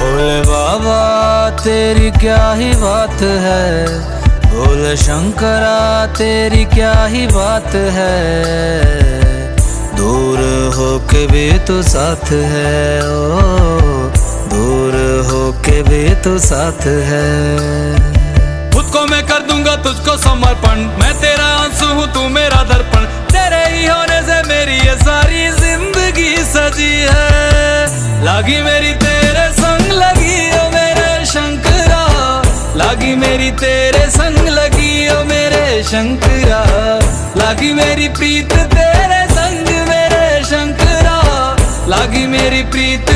भोले बाबा तेरी क्या ही बात है, भोले शंकरा तेरी क्या ही बात है। दूर होके भी तू साथ है, ओ दूर होके भी तू साथ है। खुद को मैं कर दूंगा तुझको समर्पण, मैं तेरा आंसू हूँ तू मेरा दर्पण। तेरे ही होने से मेरी ये सारी जिंदगी सजी है। लागी मेरी तेरे संग लगी ओ मेरे शंकरा, लागी मेरी तेरे संग लगी ओ मेरे शंकरा। लागी मेरी प्रीत तेरे संग मेरे शंकरा, लागी मेरी प्रीत